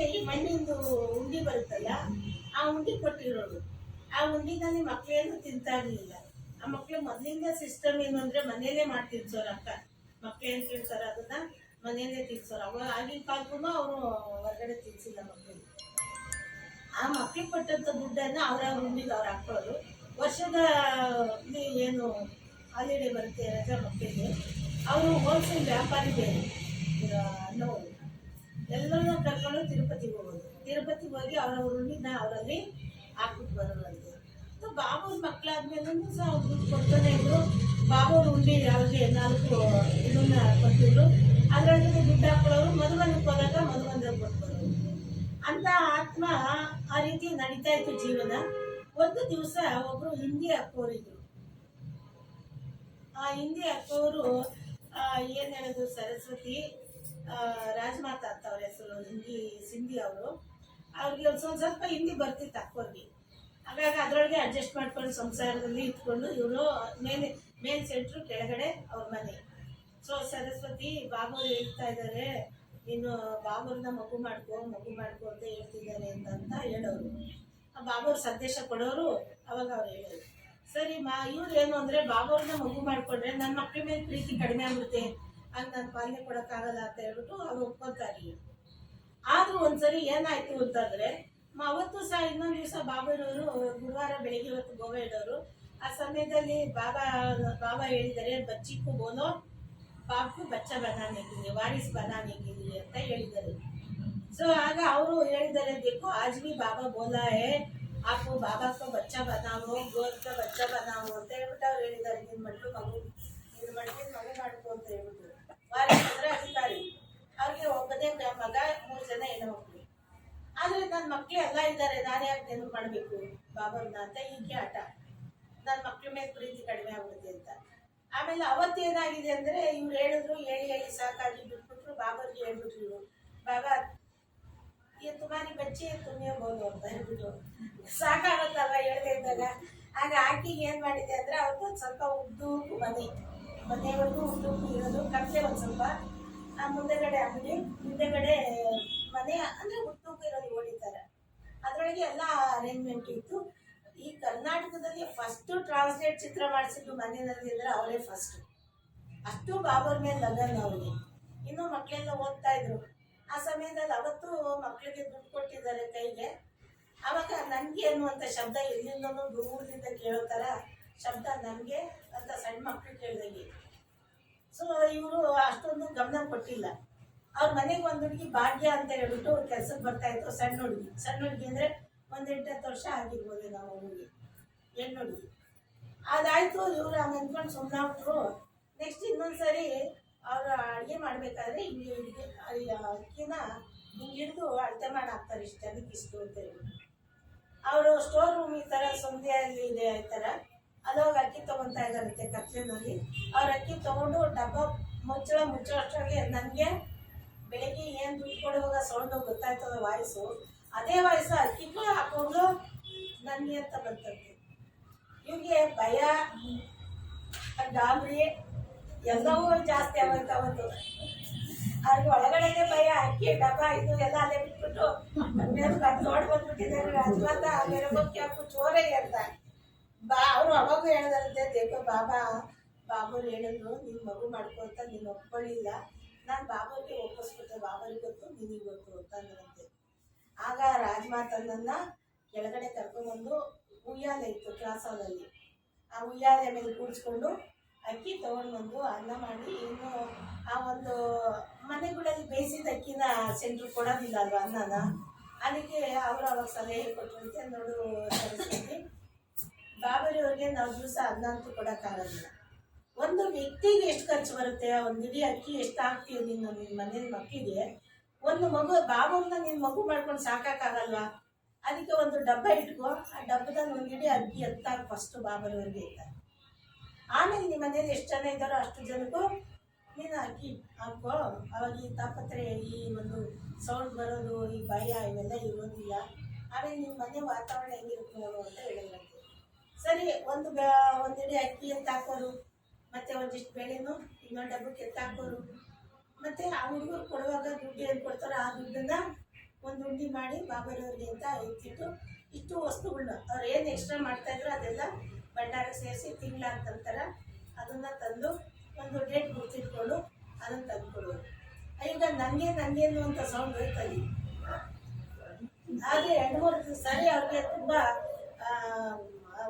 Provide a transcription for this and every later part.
ಅವರಿಗೆ ಈ ಮಣ್ಣಿಂದು ಉಂಡಿ ಬರುತ್ತಲ್ಲ, ಆ ಉಂಡಿ ಕೊಟ್ಟಿರೋದು. ಆ ಉಂಡಿನಲ್ಲಿ ಮಕ್ಕಳೇನು ತಿಂತಾ ಇರಲಿಲ್ಲ. ಆ ಮಕ್ಕಳು ಮೊದಲಿಂದ ಸಿಸ್ಟಮ್ ಏನು ಅಂದರೆ ಮನೆಯಲ್ಲೇ ಮಾಡ್ತಿರ್ಸೋರು. ಅಕ್ಕ ಮಕ್ಕಳೇನು ಕೇಳ್ತಾರೆ ಅದನ್ನ ಮನೆಯಲ್ಲೇ ತಿನ್ಸೋರು. ಅವಾಗ ಆಗಿನ ಕಾಲಕ್ಕೂ ಅವರು ಹೊರಗಡೆ ತಿನ್ಸಿಲ್ಲ ಮಕ್ಕಳಿಗೆ. ಆ ಮಕ್ಕಳಿಗೆ ಕೊಟ್ಟಂಥ ದುಡ್ಡನ್ನು ಅವ್ರವ್ರ ಉಂಡಿಗೆ ಅವ್ರು ಹಾಕೋರು. ವರ್ಷದ ಏನು ಹಾಲಿಡೇ ಬರುತ್ತೆ ರಜಾ ಮಕ್ಕಳಿಗೆ, ಅವರು ಹೋಲ್ಸೇಲ್ ವ್ಯಾಪಾರಿ ಬೇರೆ ಅನ್ನೋರು ಎಲ್ಲರನ್ನೂ ಕರ್ಕೊಂಡು ತಿರುಪತಿಗೆ ಹೋಗೋದು. ತಿರುಪತಿಗೆ ಹೋಗಿ ಅವರವ್ರ ಉಂಡಿನ ಅವರಲ್ಲಿ ಹಾಕ್ಬಿಟ್ಟು ಬರೋರಂತೆ. ಬಾಬುರ ಮಕ್ಕಳಾದ್ಮೇಲೂ ಸಹ ಅವ್ರು ದುಡ್ಡು ಕೊಡ್ತಾನೆ ಇದ್ರು. ಬಾಬುರ ಉಂಡಿ ಅವ್ರಿಗೆ 4 ಇದನ್ನ ಕೊಟ್ಟಿದ್ರು. ಅದರಲ್ಲಿ ದುಡ್ಡು ಹಾಕೊಳ್ಳೋರು. ಮಧುಬನಕ್ಕೆ ಹೋದಾಗ ಮಧುಬಂದಾಗ ಕೊಟ್ಬರೋರು ಅಂತ ಆತ್ಮ ಆ ರೀತಿ ನಡೀತಾ ಇತ್ತು ಜೀವನ. ಒಂದು ದಿವಸ ಒಬ್ರು ಹಿಂದಿ ಅಕ್ಕೋರಿದ್ರು. ಆ ಹಿಂದಿ ಅಕ್ಕೋರು ಏನ್ ಹೇಳೋದು, ಸರಸ್ವತಿ ರಾಜಮಾತಾ ಅಂತ ಅವ್ರ ಹೆಸರು, ಸಿಂಧಿ ಅವರು. ಅವ್ರಿಗೆ ಸ್ವಲ್ಪ ಹಿಂದಿ ಬರ್ತಿತ್ತು ಅಕ್ಕೋರ್ಗೆ. ಹಾಗಾಗಿ ಅದರೊಳಗೆ ಅಡ್ಜಸ್ಟ್ ಮಾಡ್ಕೊಂಡು ಸಂಸಾರದಲ್ಲಿ ಇಟ್ಕೊಂಡು ಇವರು ಮೇನ್ ಸೆಂಟ್ರು, ಕೆಳಗಡೆ ಅವ್ರ ಮನೆ. ಸೊ ಸರಸ್ವತಿ ಬಾಬುರು ಹೇಳ್ತಾ ಇದ್ದಾರೆ, ಇನ್ನು ಬಾಬುರ್ನ ಮಗು ಮಾಡ್ಕೊ ಅಂತ ಹೇಳ್ತಿದ್ದಾರೆ ಅಂತ ಹೇಳೋರು. ಬಾಬುರು ಸಂದೇಶ ಕೊಡೋರು. ಅವಾಗ ಅವ್ರು ಹೇಳೋರು, ಸರಿ ಇವ್ರು ಏನು ಅಂದರೆ ಬಾಬುರ್ನ ಮಗು ಮಾಡ್ಕೊಂಡ್ರೆ ನನ್ನ ಮಕ್ಕಳ ಮೇಲೆ ಪ್ರೀತಿ ಕಡಿಮೆ ಆಗ್ಬಿಡುತ್ತೆ, ಆಗ ನಾನು ಪಾಲನೆ ಕೊಡೋಕ್ಕಾಗಲ್ಲ ಅಂತ ಹೇಳ್ಬಿಟ್ಟು ಅವ್ರು ಒಪ್ಕೊತಾರೆ. ಆದರೂ ಒಂದ್ಸರಿ ಏನಾಯ್ತು ಅಂತಂದರೆ, ಅವತ್ತು ಸಹ ಇನ್ನೊಂದು ದಿವಸ ಬಾಬಾರವರು ಗುರುವಾರ ಬೆಳಿಗ್ಗೆ ಹೊತ್ತು ಗೋವಾ ಇಡೋರು. ಆ ಸಮಯದಲ್ಲಿ ಬಾಬಾ ಹೇಳಿದ್ದಾರೆ, ಬಚ್ಚಿಕ್ಕೂ ಬೋಲೋ ಬಾಬು ಬಚ್ಚ ಬನಾನೆ ಕಿಲಿ, ವಾರಿಸ್ ಬನಾನೆ ಕಿಲಿ ಅಂತ ಹೇಳಿದ್ದಾರೆ. ಸೊ ಆಗ ಅವರು ಹೇಳಿದ್ದಾರೆ, देखो आज भी बाबा बोला है आपको बाबा को बच्चा बनाओ, गोद का बच्चा बनाओ ಅಂತ ಹೇಳ್ಬಿಟ್ಟು ಅವ್ರು ಹೇಳಿದ್ದಾರೆ. ನಿನ್ನ ಮಕ್ಕಳು ಮಗು ಮಾಡ್ಕೊ ಅಂತ ಹೇಳ್ಬಿಟ್ಟು. ವಾರಿಸ್ ಅಂದ್ರೆ ಅಧಿಕಾರಿ. ಅವ್ರಿಗೆ ಒಬ್ಬನೇ ಮಗ, 3 ಜನ ಹೆಣ್ಣು. ಆದರೆ ನನ್ನ ಮಕ್ಕಳು ಎಲ್ಲ ಇದ್ದಾರೆ, ನಾನು ಯಾಕೆ ನೆನಪು ಮಾಡಬೇಕು ಬಾಬರ್ನ ಅಂತ ಹೀಗೆ ಆಟ. ನನ್ನ ಮಕ್ಕಳ ಮೇಲೆ ಪ್ರೀತಿ ಕಡಿಮೆ ಆಗುತ್ತೆ ಅಂತ. ಆಮೇಲೆ ಅವತ್ತೇನಾಗಿದೆ ಅಂದರೆ, ಇವ್ರು ಹೇಳಿದ್ರು, ಹೇಳಿ ಸಾಕಾಗಿ ಬಿಟ್ಬಿಟ್ರು. ಬಾಬರ್ಗೆ ಹೇಳ್ಬಿಟ್ರು, ಬಾಬಾ ಈ ತುಮಾರಿ ಬಚ್ಚಿ ತುಮ್ಯೆ ಬೋದು ಅಂತ ಹೇಳ್ಬಿಟ್ಟು ಸಾಕಾಗುತ್ತಲ್ವ ಹೇಳ್ದೆ ಇದ್ದಾಗ. ಆಗ ಆಕೆಗೆ ಏನು ಮಾಡಿದೆ ಅಂದರೆ, ಅವತ್ತು ಒಂದು ಸ್ವಲ್ಪ ಉದ್ದೂಕು ಮನೆವರೆಗೂ ಉದ್ದೂಕು ಇರೋದು, ಕತ್ತಲೆ ಒಂದು ಸ್ವಲ್ಪ, ಮುಂದೆಗಡೆ ಅಂಗಡಿ, ಹಿಂದೆಗಡೆ ಮನೆ ಅಂದರೆ ಉದ್ದೂಕು ಇರೋದು ಹೊಡಿತಾರೆ. ಅದರೊಳಗೆ ಎಲ್ಲ ಅರೇಂಜ್ಮೆಂಟ್ ಇತ್ತು. ಈ ಕರ್ನಾಟಕದಲ್ಲಿ ಫಸ್ಟು ಟ್ರಾನ್ಸ್ಲೇಟ್ ಚಿತ್ರ ಮಾಡಿಸಿದ್ದು ಮನೆಯಲ್ಲಿ ಅಂದರೆ ಅವರೇ ಫಸ್ಟು. ಅಷ್ಟು ಬಾಬರ್ ಮೇಲೆ ಲಗನ್ ಅವ್ರಿಗೆ. ಇನ್ನೂ ಮಕ್ಕಳೆಲ್ಲ ಓದ್ತಾ ಇದ್ರು ಆ ಸಮಯದಲ್ಲಿ. ಅವತ್ತು ಮಕ್ಕಳಿಗೆ ದುಡ್ಡು ಕೊಟ್ಟಿದ್ದಾರೆ ಕೈಗೆ. ಆವಾಗ ನನಗೆ ಅನ್ನುವಂಥ ಶಬ್ದ ಎಲ್ಲಿಂದನೂ ದೂರದಿಂದ ಕೇಳೋ ಥರ ಶಬ್ದ ನನಗೆ ಅಂತ ಸಣ್ಣ ಮಕ್ಕಳು ಕೇಳಿದಂಗೆ. ಸೊ ಇವರು ಅಷ್ಟೊಂದು ಗಮನ ಕೊಟ್ಟಿಲ್ಲ. ಅವ್ರ ಮನೆಗೆ ಒಂದು ಹುಡುಗಿ ಭಾಗ್ಯ ಅಂತ ಹೇಳ್ಬಿಟ್ಟು ಕೆಲ್ಸಕ್ಕೆ ಬರ್ತಾಯಿತ್ತು. ಸಣ್ಣ ಹುಡುಗಿ ಅಂದರೆ 1-8 ವರ್ಷ ಆಗಿರ್ಬೋದು ನಾವು ಹುಡುಗಿ, ಹೆಣ್ಣು ಹುಡುಗಿ. ಅದಾಯಿತು. ಇವರು ಹಂಗೆ ಅಂದ್ಕೊಂಡು ಸುಮ್ಮನಾಗ್ಬಿಟ್ರು. ನೆಕ್ಸ್ಟ್ ಇನ್ನೊಂದು ಸರಿ ಅವರು ಅಡುಗೆ ಮಾಡಬೇಕಾದ್ರೆ ಅಕ್ಕಿನ ಹಿಂಗೆ ಹಿಡಿದು ಅಳತೆ ಮಾಡಿ ಹಾಕ್ತಾರೆ, ಇಷ್ಟು ಅದಕ್ಕೆ ಇಷ್ಟು ಅಂತ ಹೇಳ್ಬಿಟ್ಟು. ಅವರು ಸ್ಟೋರ್ ರೂಮ್ ಈ ಥರ ಸಂಧ್ಯೆಯಲ್ಲಿ ಇದೆ ಈ ಥರ, ಅಲ್ಲೋಗಿ ಅಕ್ಕಿ ತೊಗೊತಾ ಇದ್ದಾರಂತೆ ಕತ್ಲೆನಲ್ಲಿ. ಅವ್ರ ಅಕ್ಕಿ ತೊಗೊಂಡು ಡಬ್ಬ ಮುಚ್ಚೋಷ್ಟರಲ್ಲಿ ನನಗೆ ಬೆಳಗ್ಗೆ ಏನು ದುಡ್ಡು ಕೊಡುವಾಗ ಸೌಂಡು ಗೊತ್ತಾಯ್ತದ ವಾಯ್ಸು, ಅದೇ ವಾಯ್ಸು ಅಕ್ಕಿಗೂ ಹಾಕೊಂಡು ನನಗೆ ಅಂತ ಬಂತಂತೆ. ಇವ್ರಿಗೆ ಭಯ, ಗಾಬರಿ ಎಲ್ಲವೂ ಜಾಸ್ತಿ ಆಗೋಯ್ತು ಅವತ್ತು. ಅವ್ರಿಗೆ ಒಳಗಡೆಗೆ ಭಯ, ಅಕ್ಕಿ ಡಬ್ಬ ಇದು ಎಲ್ಲ ಅಲ್ಲೇ ಬಿಟ್ಬಿಟ್ಟು ನೋಡಿ ಬಂದ್ಬಿಟ್ಟಿದ್ದಾರೆ. ರಾಜಮಾತ ಮೇರೆ ಬಗ್ಗೆ ಹಾಕು ಚೋರೇ ಅಂತ ಅವರು ಅವಾಗ ಹೇಳಿದಾರಂತೆ, ದೇಖೋ ಬಾಬರು ಹೇಳಿದ್ರು ನೀನು ಮಗು ಮಾಡ್ಕೊ ಅಂತ, ನೀನು ಒಪ್ಕೊಳ್ಳಿಲ್ಲ, ನಾನು ಬಾಬರಿಗೆ ಒಪ್ಪಿಸ್ಬಿಟ್ಟೆ, ಬಾಬರಿಗೆ ಗೊತ್ತು ನಿನಗೆ ಗೊತ್ತು ಅಂತ ಅಂದ್ರಂತೆ. ಆಗ ರಾಜಮಾತನನ್ನ ಕೆಳಗಡೆ ಕರ್ಕೊಂಡ್ಬಂದು ಉಯ್ಯಾಲೆ ಇತ್ತು ಕ್ಲಾಸ್ ಹಾಲಲ್ಲಿ, ಆ ಉಯ್ಯಾಲೆ ಮೇಲೆ ಕೂಡಿಸ್ಕೊಂಡು ಅಕ್ಕಿ ತೊಗೊಂಡು ಬಂದು ಅನ್ನ ಮಾಡಿ, ಇನ್ನು ಆ ಒಂದು ಮನೆಗಳಲ್ಲಿ ಬೇಯಿಸಿದ ಅಕ್ಕಿನ ಸೆಂಟ್ರ್ ಕೊಡೋದಿಲ್ಲ ಅಲ್ವ ಅನ್ನನ, ಅದಕ್ಕೆ ಅವರು ಅವಾಗ ಸಲಹೆ ಕೊಟ್ಟರಂತೆ, ನೋಡು ಸರಸ್ವತಿ, ಬಾಬರಿಯವ್ರಿಗೆ ನಾವು ದಿವಸ ಅನ್ನ ಅಂತೂ ಕೊಡೋಕ್ಕಾಗೋದಿಲ್ಲ. ಒಂದು ವ್ಯಕ್ತಿಗೆ ಎಷ್ಟು ಖರ್ಚು ಬರುತ್ತೆ, ಒಂದು ಇಡೀ ಅಕ್ಕಿ ಎಷ್ಟು ಹಾಕ್ತೀಯ ನಿನ್ನ ಮನೇಲಿ ಮಕ್ಕಳಿಗೆ, ಒಂದು ಮಗು ಬಾಬನ್ನ ನೀನು ಮಗು ಮಾಡ್ಕೊಂಡು ಸಾಕಾಗಲ್ವಾ, ಅದಕ್ಕೆ ಒಂದು ಡಬ್ಬ ಇಟ್ಕೋ, ಆ ಡಬ್ಬದಲ್ಲಿ ಒಂದು ಇಡೀ ಅಕ್ಕಿ ಎತ್ತಾಗ ಫಸ್ಟು ಬಾಬರಿಯವ್ರಿಗೆ ಇದ್ದಾರೆ. ಆಮೇಲೆ ನಿಮ್ಮ ಮನೇಲಿ ಎಷ್ಟು ಜನ ಇದ್ದಾರೋ ಅಷ್ಟು ಜನಕ್ಕೂ ನೀನು ಅಕ್ಕಿ ಹಾಕೋ, ಅವಾಗ ಈ ತಾಪತ್ರೆ, ಈ ಒಂದು ಸೌಂಡ್ ಬರೋದು, ಈ ಭಯ ಇವೆಲ್ಲ ಇರೋದಿಲ್ಲ. ಆಮೇಲೆ ನಿಮ್ಮ ಮನೆ ವಾತಾವರಣ ಹೆಂಗಿರುತ್ತೆ ನೋಡು ಅಂತ ಹೇಳಿದ್ರಂತೆ. ಸರಿ, ಒಂದಿಡಿ ಅಕ್ಕಿ ಎತ್ತಾಕೋರು, ಮತ್ತು ಒಂದಿಷ್ಟು ಬೇಳೆನೂ ಇನ್ನೊಂದು ಡಬ್ಬಕ್ಕೆ ಎತ್ತಾಕೋರು, ಮತ್ತು ಆ ಹುಡುಗರು ಕೊಡುವಾಗ ದುಡ್ಡು ಏನು ಕೊಡ್ತಾರೋ ಆ ದುಡ್ಡನ್ನು ಒಂದು ಉಂಡಿ ಮಾಡಿ ಬಾಬರವ್ರಿಗೆ ಅಂತ ಇಟ್ಟಿಟ್ಟು ಇಷ್ಟು ವಸ್ತುಗಳನ್ನ ಅವ್ರು ಏನು ಎಕ್ಸ್ಟ್ರಾ ಮಾಡ್ತಾಯಿದ್ರು ಅದೆಲ್ಲ ಭಂಡಾರಕ್ಕೆ ಸೇರಿಸಿ ತಿಂಗಳ ಅಂತಂತಾರ ಅದನ್ನು ತಂದು ಒಂದು ಡೇಟ್ ಗುರ್ತಿಟ್ಕೊಂಡು ಅದನ್ನು ತಂದುಕೊಡೋರು. ಈಗ ನನಗೇನು ಅಂತ ಸೌಂಡ್ ಹೋಯ್ತಲ್ಲಿ. ಆದರೆ 2-3 ಸಾರಿ ಅವ್ರಿಗೆ ತುಂಬ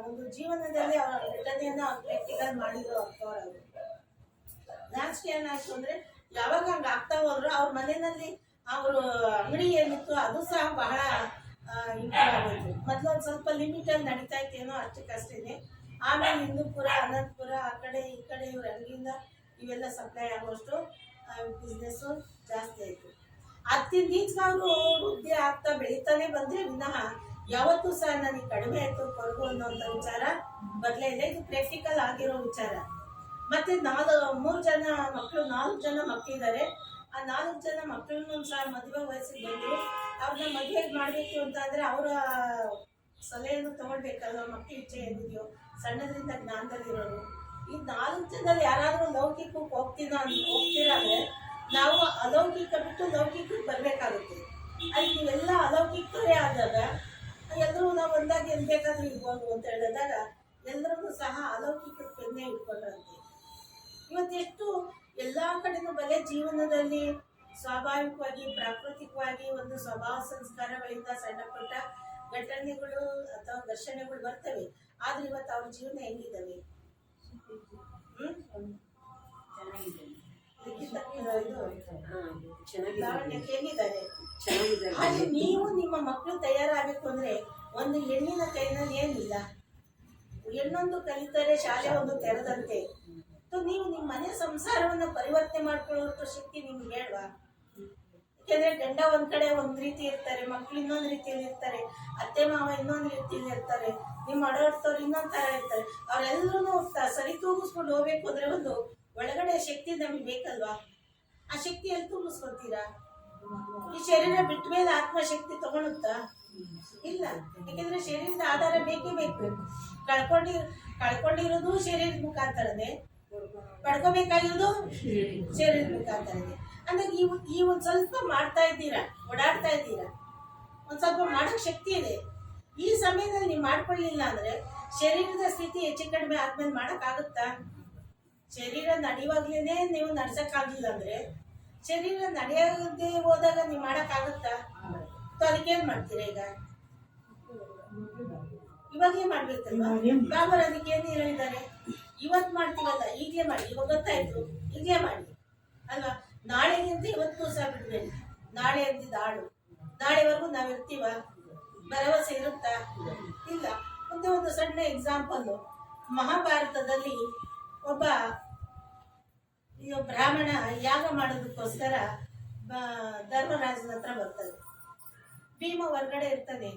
ಒಂದು ಜೀವನದಲ್ಲಿ ಅವರ ಘಟನೆಯನ್ನು ಅವ್ರು ಪ್ರಾಕ್ಟಿಕಲ್ ಮಾಡಿದ್ರು ಅಕ್ಕವರು. ಲಾಸ್ಟ್ ಏನಾಯ್ತು ಅಂದರೆ ಯಾವಾಗ ಹಂಗೆ ಆಗ್ತಾ ಹೋದ್ರು ಅವ್ರ ಮನೆಯಲ್ಲಿ ಅವರು ಅಂಗಡಿ ಏನಿತ್ತು ಅದು ಸಹ ಬಹಳ ಇಂಪ್ರೂವ್ ಆಗೋಯ್ತು. ಮೊದಲು ಒಂದು ಸ್ವಲ್ಪ ಲಿಮಿಟಲ್ಲಿ ನಡೀತಾ ಇತ್ತೇನೋ ಅಷ್ಟಕ್ಕಷ್ಟೇ. ಆಮೇಲೆ ಹಿಂದೂಪುರ, ಅನಂತಪುರ, ಆ ಕಡೆ ಈ ಕಡೆ ಇವ್ರ ಅಂಗಡಿಯಿಂದ ಇವೆಲ್ಲ ಸಪ್ಲೈ ಆಗುವಷ್ಟು ಬಿಸ್ನೆಸ್ಸು ಜಾಸ್ತಿ ಆಯಿತು. ಅತ್ತಿಂದ ಈಚೆಗೆ ಅವರು ವೃದ್ಧಿ ಆಗ್ತಾ ಬೆಳೀತಾನೆ ಬಂದರೆ ವಿನಃ ಯಾವತ್ತೂ ಸಹ ನನಗೆ ಕಡಿಮೆ ಆಯಿತು ಕೊರಗು ಅನ್ನೋಂಥ ವಿಚಾರ ಬರಲೇ ಇಲ್ಲ. ಇದು ಪ್ರಾಕ್ಟಿಕಲ್ ಆಗಿರೋ ವಿಚಾರ. ಮತ್ತು 4 ಜನ ಮಕ್ಕಳಿದ್ದಾರೆ. ಆ 4 ಜನ ಮಕ್ಕಳನ್ನೂ ಸಹ ಮದುವೆ ವಯಸ್ಸಿಗೆ ಬಂದರು. ಅವ್ರನ್ನ ಮದುವೆಗೆ ಮಾಡಬೇಕು ಅಂತ ಅಂದರೆ ಅವರ ಸಲಹೆಯನ್ನು ತೊಗೊಳ್ಬೇಕಲ್ವ. ಮಕ್ಕಳ ಇಚ್ಛೆ ಏನಿದೆಯೋ ಸಣ್ಣದ್ರಿಂದ ಜ್ಞಾನದಲ್ಲಿರೋರು. ಈ 4 ಜನದಲ್ಲಿ ಯಾರಾದರೂ ಲೌಕಿಕಕ್ಕೆ ಹೋಗ್ತೀರಾ ಅಂದರೆ ನಾವು ಅಲೌಕಿಕ ಬಿಟ್ಟು ಲೌಕಿಕಕ್ಕೆ ಬರಬೇಕಾಗುತ್ತೆ. ಅಲ್ಲಿ ನೀವೆಲ್ಲ ಅಲೌಕಿಕರೇ ಆದಾಗ ಎಲ್ಲರೂ ನಾವು ಒಂದಾಗಿ ಎಲ್ಲಿ ಬೇಕಾದ್ರೂ ಇರ್ಬೋದು ಅಂತ ಹೇಳಿದಾಗ ಎಲ್ಲರೂ ಸಹ ಅಲೌಕಿಕದ ಪೆನ್ನೇ ಇಟ್ಕೊಂಡ್ರಂತೆ. ಇವತ್ತೆಷ್ಟು ಎಲ್ಲ ಕಡೆನೂ ಬಲೆ ಜೀವನದಲ್ಲಿ ಸ್ವಾಭಾವಿಕವಾಗಿ ಪ್ರಾಕೃತಿಕವಾಗಿ ಒಂದು ಸ್ವಭಾವ ಸಂಸ್ಕಾರಗಳಿಂದ ಸಣ್ಣ ಪುಟ್ಟ ಘಟನೆಗಳು ಅಥವಾ ಘರ್ಷಣೆಗಳು ಬರ್ತವೆ. ಆದ್ರೆ ಇವತ್ತು ಅವ್ರ ಜೀವನ ಹೆಂಗಿದ್ದಾವೆ? ಹೇಗಿದ್ದಾರೆ? ಆದ್ರೆ ನೀವು ನಿಮ್ಮ ಮಕ್ಕಳು ತಯಾರಾಗಬೇಕು ಅಂದ್ರೆ ಒಂದು ಹೆಣ್ಣಿನ ಕೈನಲ್ಲಿ ಏನಿಲ್ಲ, ಹೆಣ್ಣೊಂದು ಕಲಿತರೆ ಶಾಲೆ ಒಂದು ತೆರೆದಂತೆ. ನೀವು ನಿಮ್ಮ ಮನೆ ಸಂಸಾರವನ್ನು ಪರಿವರ್ತನೆ ಮಾಡ್ಕೊಳ್ಳುವಷ್ಟು ಶಕ್ತಿ ನಿಮ್ಗೆ ಬೇಡವಾ? ಯಾಕೆಂದ್ರೆ ಗಂಡ ಒಂದ್ ಕಡೆ ಒಂದ್ ರೀತಿ ಇರ್ತಾರೆ, ಮಕ್ಳು ಇನ್ನೊಂದು ರೀತಿಯಲ್ಲಿ ಇರ್ತಾರೆ, ಅತ್ತೆ ಮಾವ ಇನ್ನೊಂದು ರೀತಿಯಲ್ಲಿ ಇರ್ತಾರೆ, ನಿಮ್ಮ ಅಡೋಡ್ತವ್ರು ಇನ್ನೊಂದ್ ತರ ಇರ್ತಾರೆ. ಅವರೆಲ್ಲರೂ ಸರಿ ತೂಗಿಸ್ಕೊಂಡು ಹೋಗ್ಬೇಕು ಅಂದ್ರೆ ಒಂದು ಒಳಗಡೆ ಶಕ್ತಿ ನಮಗೆ ಬೇಕಲ್ವಾ? ಆ ಶಕ್ತಿ ಎಲ್ಲಿ ತುಂಬಿಸ್ಕೊತೀರಾ? ಈ ಶರೀರ ಬಿಟ್ಟ ಮೇಲೆ ಆತ್ಮಶಕ್ತಿ ತಗೊಳುತ್ತಾ? ಇಲ್ಲ. ಯಾಕೆಂದ್ರೆ ಶರೀರದ ಆಧಾರ ಬೇಕೇ ಬೇಕು. ಕಳ್ಕೊಂಡಿರೋದು ಶರೀರದ ಮುಖಾಂತರನೇ, ಪಡ್ಕೋಬೇಕಾಗಿರೋದು ಶರೀರದ ಮುಖಾಂತರನೇ. ಅಂದ್ರೆ ಈ ಒಂದ್ ಸ್ವಲ್ಪ ಮಾಡ್ತಾ ಇದ್ದೀರಾ, ಓಡಾಡ್ತಾ ಇದ್ದೀರಾ, ಒಂದ್ ಸ್ವಲ್ಪ ಮಾಡೋಕ್ ಶಕ್ತಿ ಇದೆ. ಈ ಸಮಯದಲ್ಲಿ ನೀವು ಮಾಡ್ಕೊಳ್ಳಿಲ್ಲ ಅಂದ್ರೆ ಶರೀರದ ಸ್ಥಿತಿ ಹೆಚ್ಚು ಕಡಿಮೆ ಆದ್ಮೇಲೆ ಮಾಡಕ್ಕಾಗುತ್ತಾ? ಶರೀರ ನಡೆಯುವಾಗ್ಲೇನೆ ನೀವು ನಡ್ಸಕ್ಕಾಗ್ಲಿಲ್ಲ ಅಂದ್ರೆ ಶರೀರ ನಡೆಯದೇ ಹೋದಾಗ ನೀವು ಮಾಡಕ್ಕಾಗುತ್ತಾ? ಅದಕ್ಕೇನ್ ಮಾಡ್ತೀರಾ? ಇವಾಗಲೇ ಮಾಡ್ಬೇಕಲ್ವಾ? ಬಾಬರ್ ಅದಕ್ಕೇನು ಹೇಳಿದ್ದಾರೆ? ಇವತ್ತು ಮಾಡ್ತೀವಲ್ಲ ಈಗಲೇ ಮಾಡಿ. ಇವಾಗ ಗೊತ್ತಾಯ್ತು, ಈಗಲೇ ಮಾಡಿ ಅಲ್ವಾ? ನಾಳೆಗಿಂತ ಇವತ್ತು ಸಹ ಬಿಡ್ಬೇಡಿ. ನಾಳೆ ಅಂದಿದ್ದ ಆಡು, ನಾಳೆವರೆಗೂ ನಾವಿರ್ತೀವ? ಭರವಸೆ ಇರುತ್ತಾ? ಇಲ್ಲ. ಮುಂದೆ ಒಂದು ಸಣ್ಣ ಎಕ್ಸಾಂಪಲ್. ಮಹಾಭಾರತದಲ್ಲಿ ಒಬ್ಬ ಬ್ರಾಹ್ಮಣ ಯಾಗ ಮಾಡೋದಕ್ಕೋಸ್ಕರ ಧರ್ಮರಾಜನ ಹತ್ರ ಬರ್ತಾನೆ. ಭೀಮ ಹೊರಗಡೆ ಇರ್ತಾನೆ.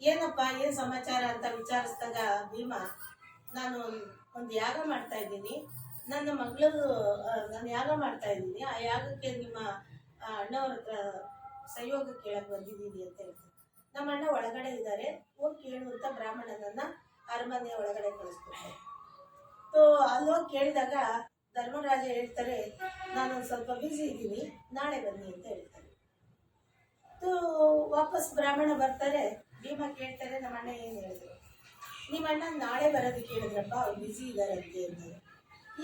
ಏನಪ್ಪ ಏನ್ ಸಮಾಚಾರ ಅಂತ ವಿಚಾರಿಸಿದಾಗ ಭೀಮ, ನಾನು ಒಂದು ಯಾಗ ಮಾಡ್ತಾ ಇದ್ದೀನಿ, ನನ್ನ ಮಗಳದು ನಾನು ಯಾಗ ಮಾಡ್ತಾ ಇದ್ದೀನಿ, ಆ ಯಾಗಕ್ಕೆ ನಿಮ್ಮ ಅಣ್ಣವ್ರ ಹತ್ರ ಸಹಯೋಗ ಕೇಳಕ್ ಬಂದಿದ್ದೀನಿ ಅಂತ ಹೇಳ್ತಾರೆ. ನಮ್ಮ ಅಣ್ಣ ಒಳಗಡೆ ಇದ್ದಾರೆ, ಹೋಗಿ ಕೇಳು ಅಂತ ಬ್ರಾಹ್ಮಣನನ್ನ ಅರಮನೆ ಒಳಗಡೆ ಕಳಿಸ್ಕೊಡ್ತಾರೆ. ಅಲ್ಲೋಗಿ ಕೇಳಿದಾಗ ಧರ್ಮರಾಜ ಹೇಳ್ತಾರೆ, ನಾನು ಸ್ವಲ್ಪ ಬ್ಯುಸಿ ಇದ್ದೀನಿ, ನಾಳೆ ಬನ್ನಿ ಅಂತ ಹೇಳ್ತಾರೆ. ವಾಪಸ್ ಬ್ರಾಹ್ಮಣ ಬರ್ತಾರೆ. ಭೀಮ ಕೇಳ್ತಾರೆ, ನಮ್ಮ ಅಣ್ಣ ಏನು ಹೇಳಿದ್ರು? ನಿಮ್ಮ ಅಣ್ಣ ನಾಳೆ ಬರೋದಕ್ಕೆ ಹೇಳಿದ್ರಪ್ಪ, ಅವ್ರು ಬ್ಯುಸಿ ಇದ್ದಾರೆ ಅಂತ.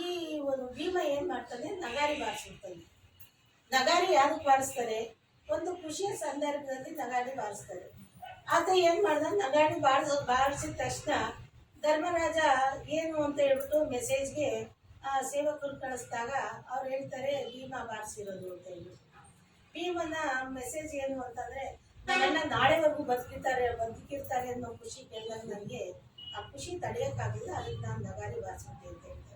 ಈ ಒಂದು ಭೀಮ ಏನು ಮಾಡ್ತಾನೆ, ನಗಾರಿ ಬಾರಿಸ್ಬಿಡ್ತಾನೆ. ನಗಾರಿ ಯಾವ್ದಕ್ಕೆ ಬಾರಿಸ್ತಾರೆ? ಒಂದು ಖುಷಿಯ ಸಂದರ್ಭದಲ್ಲಿ ನಗಾರಿ ಬಾರಿಸ್ತಾರೆ. ಆತ ಏನು ಮಾಡ್ದ, ನಗಾರಿ ಬಾರಿಸಿದ ತಕ್ಷಣ ಧರ್ಮರಾಜ ಏನು ಅಂತ ಹೇಳ್ಬಿಟ್ಟು ಮೆಸೇಜ್ಗೆ ಸೇವಕರು ಕಳಿಸಿದಾಗ ಅವ್ರು ಹೇಳ್ತಾರೆ ಭೀಮ ಬಾರಿಸಿರೋದು ಅಂತ ಹೇಳಿ. ಭೀಮನ ಮೆಸೇಜ್ ಏನು ಅಂತಂದರೆ, ನಮ್ಮನ್ನ ನಾಳೆವರೆಗೂ ಬದುಕಿರ್ತಾರೆ ಅನ್ನೋ ಖುಷಿ ಕೇಳಿದಾಗ ನನಗೆ ಆ ಖುಷಿ ತಡೆಯೋಕ್ಕಾಗಿಲ್ಲ, ಅದಕ್ಕೆ ನಾನು ನಗಾರಿ ಬಾರಿಸ್ಬಿಟ್ಟೆ ಅಂತ ಹೇಳ್ತಾರೆ.